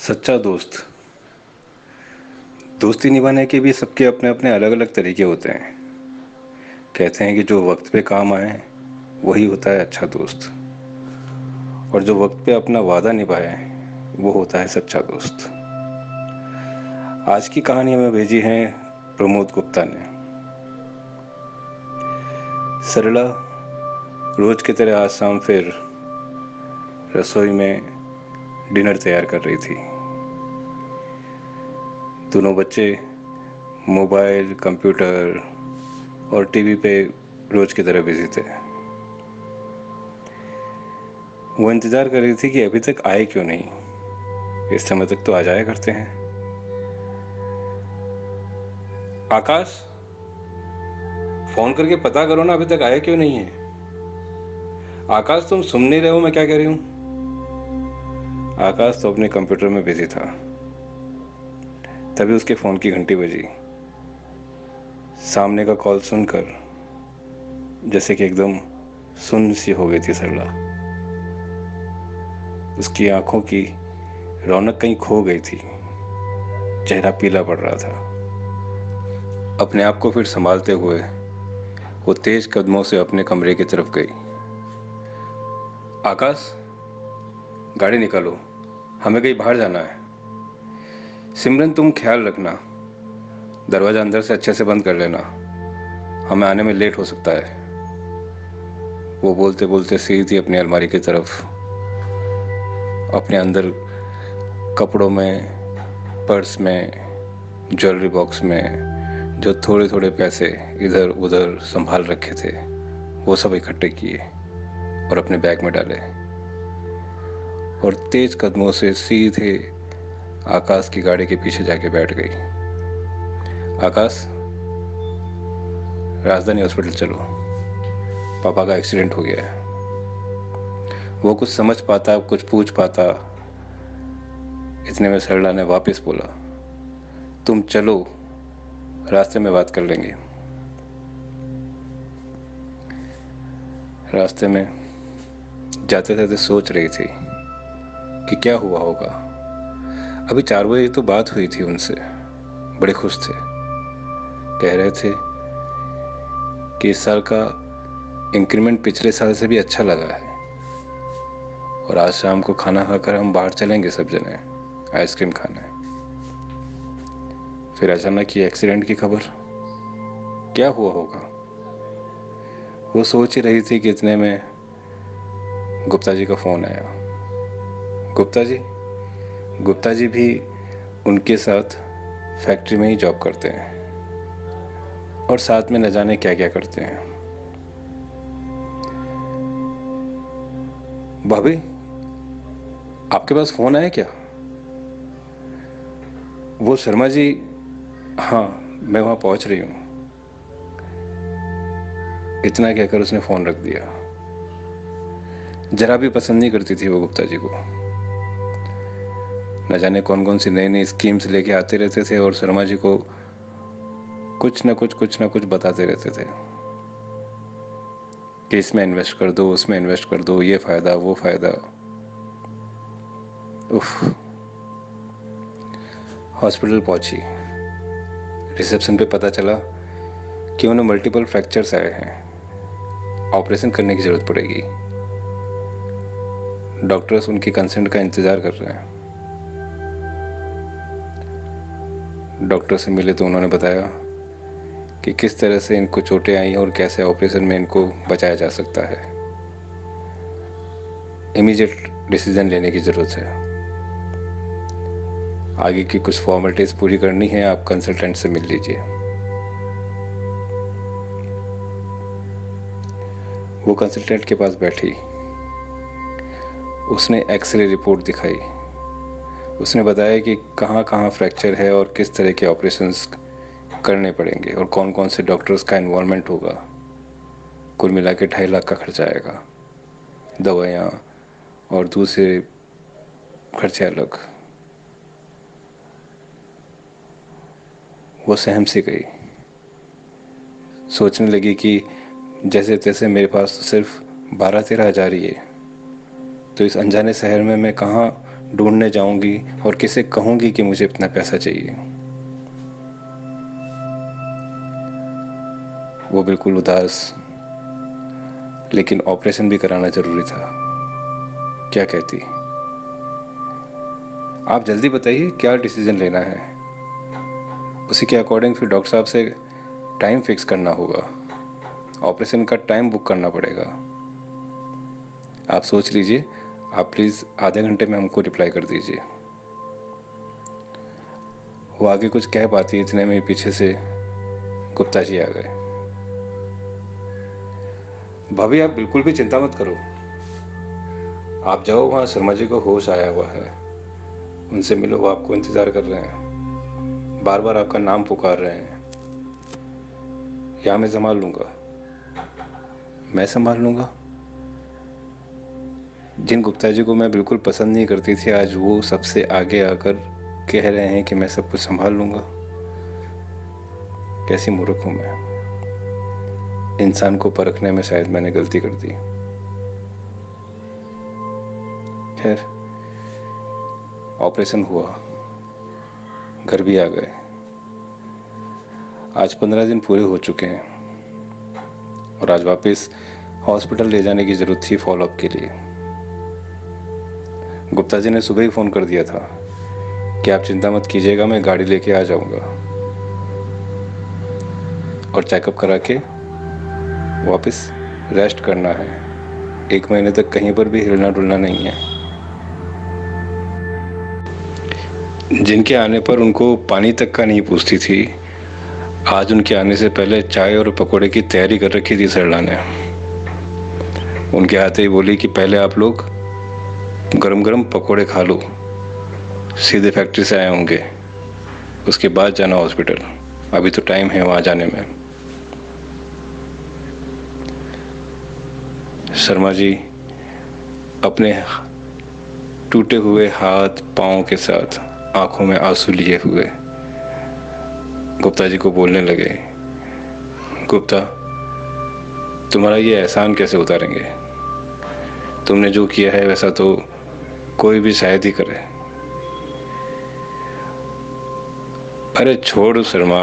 सच्चा दोस्त। दोस्ती निभाने के भी सबके अपने अपने अलग अलग तरीके होते हैं। कहते हैं कि जो वक्त पे काम आए वही होता है अच्छा दोस्त, और जो वक्त पे अपना वादा निभाए वो होता है सच्चा दोस्त। आज की कहानी हमें भेजी है प्रमोद गुप्ता ने। सरला रोज की तरह आज शाम फिर रसोई में डिनर तैयार कर रही थी। दोनों बच्चे मोबाइल, कंप्यूटर और टीवी पे रोज की तरह बिजी थे। वो इंतजार कर रही थी कि अभी तक आए क्यों नहीं, इस समय तक तो आ जाया करते हैं। आकाश, फोन करके पता करो ना, अभी तक आया क्यों नहीं है। आकाश, तुम सुन नहीं रहे हो मैं क्या कह रही हूं। आकाश तो अपने कंप्यूटर में बिजी था। तभी उसके फोन की घंटी बजी। सामने का कॉल सुनकर जैसे कि एकदम सुन्न सी हो गई थी सरला। उसकी आंखों की रौनक कहीं खो गई थी। चेहरा पीला पड़ रहा था। अपने आप को फिर संभालते हुए वो तेज कदमों से अपने कमरे की तरफ गई। आकाश, गाड़ी निकालो, हमें कहीं बाहर जाना है। सिमरन, तुम ख्याल रखना, दरवाजा अंदर से अच्छे से बंद कर लेना, हमें आने में लेट हो सकता है। वो बोलते बोलते सीधी अपनी अलमारी की तरफ, अपने अंदर कपड़ों में, पर्स में, ज्वेलरी बॉक्स में जो थोड़े थोड़े पैसे इधर उधर संभाल रखे थे वो सब इकट्ठे किए और अपने बैग में डाले, और तेज कदमों से सीधे आकाश की गाड़ी के पीछे जाके बैठ गई। आकाश, राजधानी हॉस्पिटल चलो, पापा का एक्सीडेंट हो गया है। वो कुछ समझ पाता, कुछ पूछ पाता, इतने में सरला ने वापस बोला, तुम चलो, रास्ते में बात कर लेंगे। रास्ते में जाते जाते सोच रही थी कि क्या हुआ होगा। अभी 4 बजे तो बात हुई थी उनसे, बड़े खुश थे। कह रहे थे कि इस साल का इंक्रीमेंट पिछले साल से भी अच्छा लगा है, और आज शाम को खाना खाकर हम बाहर चलेंगे सब जने आइसक्रीम खाने। फिर अचानक ये एक्सीडेंट की खबर। क्या हुआ होगा? वो सोच ही रही थी कि इतने में गुप्ता जी का फोन आया। गुप्ता जी भी उनके साथ फैक्ट्री में ही जॉब करते हैं, और साथ में न जाने क्या क्या करते हैं। भाभी, आपके पास फोन आया क्या? वो शर्मा जी, हाँ मैं वहां पहुंच रही हूं। इतना कहकर उसने फोन रख दिया। जरा भी पसंद नहीं करती थी वो गुप्ता जी को। न जाने कौन कौन सी नई नई स्कीम्स लेके आते रहते थे, और शर्मा जी को कुछ न कुछ बताते रहते थे कि इसमें इन्वेस्ट कर दो, उसमें इन्वेस्ट कर दो, ये फायदा वो फायदा। उफ। हॉस्पिटल पहुंची। रिसेप्शन पे पता चला कि उन्हें मल्टीपल फ्रैक्चर्स आए हैं, ऑपरेशन करने की जरूरत पड़ेगी। डॉक्टर्स उनकी कंसेंट का इंतजार कर रहे हैं। डॉक्टर से मिले तो उन्होंने बताया कि किस तरह से इनको चोटें आई हैं और कैसे ऑपरेशन में इनको बचाया जा सकता है। इमीडिएट डिसीजन लेने की जरूरत है। आगे की कुछ फॉर्मेलिटीज पूरी करनी है, आप कंसल्टेंट से मिल लीजिए। वो कंसल्टेंट के पास बैठी। उसने एक्सरे रिपोर्ट दिखाई। उसने बताया कि कहाँ कहाँ फ्रैक्चर है और किस तरह के ऑपरेशंस करने पड़ेंगे और कौन कौन से डॉक्टर्स का इन्वॉल्वमेंट होगा। कुल मिला के 2.5 लाख का खर्चा आएगा, दवाइयाँ और दूसरे खर्चे अलग। वो सहम सी गई। सोचने लगी कि जैसे तैसे मेरे पास तो सिर्फ 12-13 हज़ार ही है, तो इस अनजाने शहर में मैं कहाँ ढूंढने जाऊंगी और किसे कहूंगी कि मुझे इतना पैसा चाहिए। वो बिल्कुल उदास, लेकिन ऑपरेशन भी कराना जरूरी था। क्या कहती? आप जल्दी बताइए क्या डिसीजन लेना है। उसी के अकॉर्डिंग फिर डॉक्टर साहब से टाइम फिक्स करना होगा, ऑपरेशन का टाइम बुक करना पड़ेगा। आप सोच लीजिए, आप प्लीज़ आधे घंटे में हमको रिप्लाई कर दीजिए। वो आगे कुछ कह पाती, इतने में पीछे से गुप्ता जी आ गए। भाभी आप बिल्कुल भी चिंता मत करो, आप जाओ, वहाँ शर्मा जी को होश आया हुआ है, उनसे मिलो, वो आपको इंतज़ार कर रहे हैं, बार बार आपका नाम पुकार रहे हैं। या मैं संभाल लूँगा। मैं संभाल लूँगा? जिन गुप्ता जी को मैं बिल्कुल पसंद नहीं करती थी, आज वो सबसे आगे आकर कह रहे हैं कि मैं सब कुछ संभाल लूँगा। कैसी मूर्ख हूँ मैं। इंसान को परखने में शायद मैंने गलती कर दी। खैर, ऑपरेशन हुआ, घर भी आ गए। आज 15 दिन पूरे हो चुके हैं और आज वापस हॉस्पिटल ले जाने की जरूरत थी फॉलोअप के लिए। गुप्ता जी ने सुबह ही फ़ोन कर दिया था कि आप चिंता मत कीजिएगा, मैं गाड़ी लेके आ जाऊंगा और चेकअप करा के वापस रेस्ट करना है। 1 महीने तक कहीं पर भी हिलना डुलना नहीं है। जिनके आने पर उनको पानी तक का नहीं पूछती थी, आज उनके आने से पहले चाय और पकोड़े की तैयारी कर रखी थी सरला ने। उनके आते ही बोली कि पहले आप लोग गरम गरम पकोड़े खा लो, सीधे फैक्ट्री से आए होंगे, उसके बाद जाना हॉस्पिटल, अभी तो टाइम है वहाँ जाने में। शर्मा जी अपने टूटे हुए हाथ पांव के साथ आंखों में आंसू लिए हुए गुप्ता जी को बोलने लगे, गुप्ता, तुम्हारा ये एहसान कैसे उतारेंगे? तुमने जो किया है वैसा तो कोई भी शायद ही करे। अरे छोड़ शर्मा,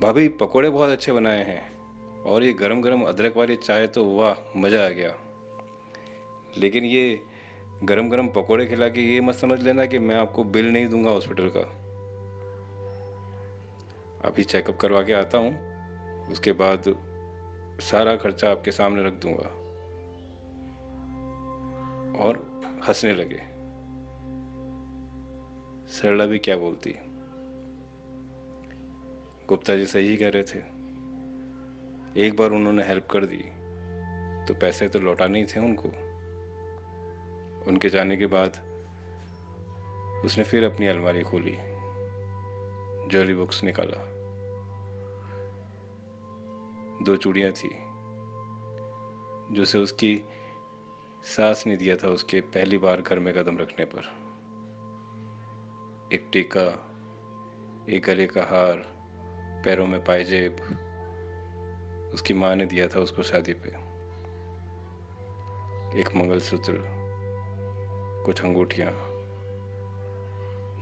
भाभी पकोड़े बहुत अच्छे बनाए हैं और ये गरम गरम अदरक वाली चाय तो वाह, मजा आ गया। लेकिन ये गरम गरम पकोड़े खिला के ये मत समझ लेना कि मैं आपको बिल नहीं दूंगा हॉस्पिटल का। अभी चेकअप करवा के आता हूँ, उसके बाद सारा खर्चा आपके सामने रख दूंगा। और हंसने लगे। सरला भी क्या बोलती, गुप्ता जी सही ही कह रहे थे। एक बार उन्होंने हेल्प कर दी तो पैसे तो लौटाने ही थे उनको। उनके जाने के बाद उसने फिर अपनी अलमारी खोली, ज्वेलरी बॉक्स निकाला, 2 चूड़ियां थी जो से उसकी सास ने दिया था उसके पहली बार घर में कदम रखने पर। एक टीका, एक गले का हार, पैरों में पायजेब उसकी माँ ने दिया था उसको शादी पे। एक मंगलसूत्र, कुछ अंगूठियां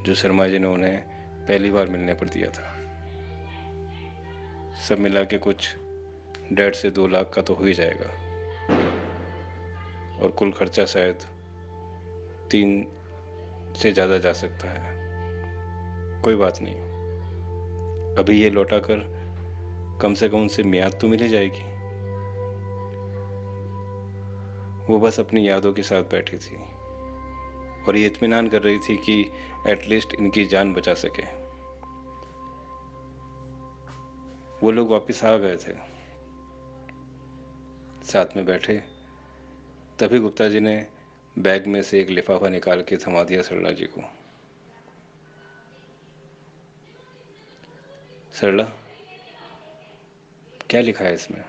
जो शर्मा जी ने उन्हें पहली बार मिलने पर दिया था। सब मिला के कुछ 1.5 से 2 लाख का तो हो ही जाएगा और कुल खर्चा शायद 3 से ज़्यादा जा सकता है। कोई बात नहीं, अभी ये लौटा कर कम से कम उनसे मियाद तो मिल ही जाएगी। वो बस अपनी यादों के साथ बैठी थी और ये इत्मीनान कर रही थी कि एटलीस्ट इनकी जान बचा सके। वो लोग वापस आ गए थे, साथ में बैठे, तभी गुप्ता जी ने बैग में से एक लिफाफा निकाल के थमा दिया सरला जी को। सरला, क्या लिखा है इसमें?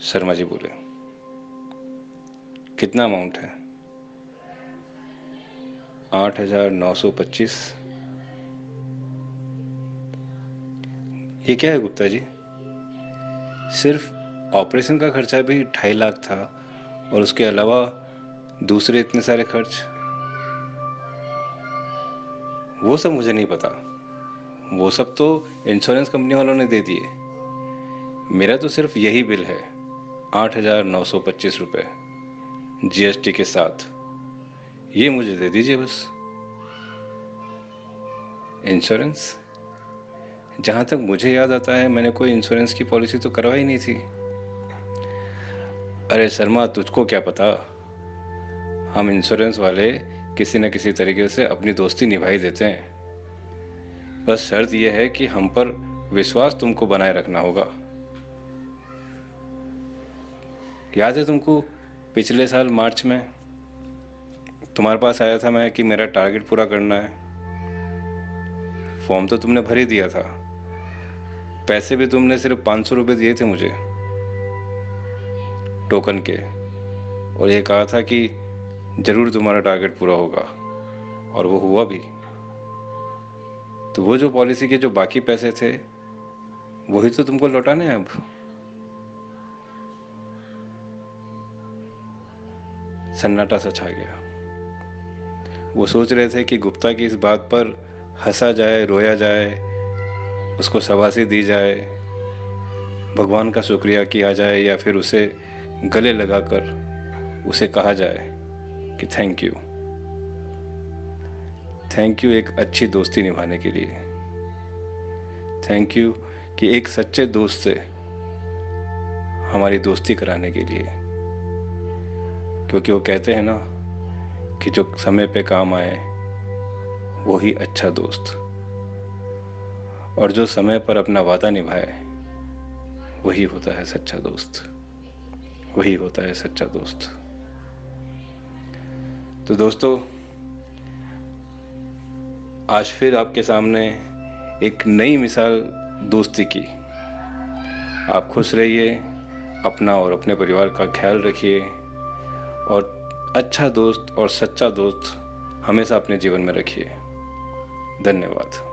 शर्मा जी बोले। कितना अमाउंट है? 8,925। ये क्या है गुप्ता जी? सिर्फ ऑपरेशन का खर्चा भी 2.5 लाख था और उसके अलावा दूसरे इतने सारे खर्च, वो सब मुझे नहीं पता। वो सब तो इंश्योरेंस कंपनी वालों ने दे दिए। मेरा तो सिर्फ यही बिल है, 8,925 रुपये GST के साथ। ये मुझे दे दीजिए बस। इंश्योरेंस, जहाँ तक मुझे याद आता है मैंने कोई इंश्योरेंस की पॉलिसी तो करवाई नहीं थी। अरे शर्मा, तुझको क्या पता, हम इंश्योरेंस वाले किसी न किसी तरीके से अपनी दोस्ती निभा ही देते हैं। बस शर्त यह है कि हम पर विश्वास तुमको बनाए रखना होगा। याद है तुमको, पिछले साल मार्च में तुम्हारे पास आया था मैं कि मेरा टारगेट पूरा करना है। फॉर्म तो तुमने भर ही दिया था, पैसे भी तुमने सिर्फ 500 रुपये दिए थे मुझे टोकन के, और ये कहा था कि जरूर तुम्हारा टारगेट पूरा होगा, और वो हुआ भी। तो वो जो पॉलिसी के जो बाकी पैसे थे वही तो तुमको लौटाने हैं अब। सन्नाटा सा छा गया। वो सोच रहे थे कि गुप्ता की इस बात पर हंसा जाए, रोया जाए, उसको शाबाशी दी जाए, भगवान का शुक्रिया किया जाए, या फिर उसे गले लगाकर उसे कहा जाए कि थैंक यू, थैंक यू एक अच्छी दोस्ती निभाने के लिए। थैंक यू कि एक सच्चे दोस्त से हमारी दोस्ती कराने के लिए। क्योंकि वो कहते हैं ना कि जो समय पे काम आए वो ही अच्छा दोस्त, और जो समय पर अपना वादा निभाए वही होता है सच्चा दोस्त, वही होता है सच्चा दोस्त। तो दोस्तों, आज फिर आपके सामने एक नई मिसाल दोस्ती की। आप खुश रहिए, अपना और अपने परिवार का ख्याल रखिए, और अच्छा दोस्त और सच्चा दोस्त हमेशा अपने जीवन में रखिए। धन्यवाद।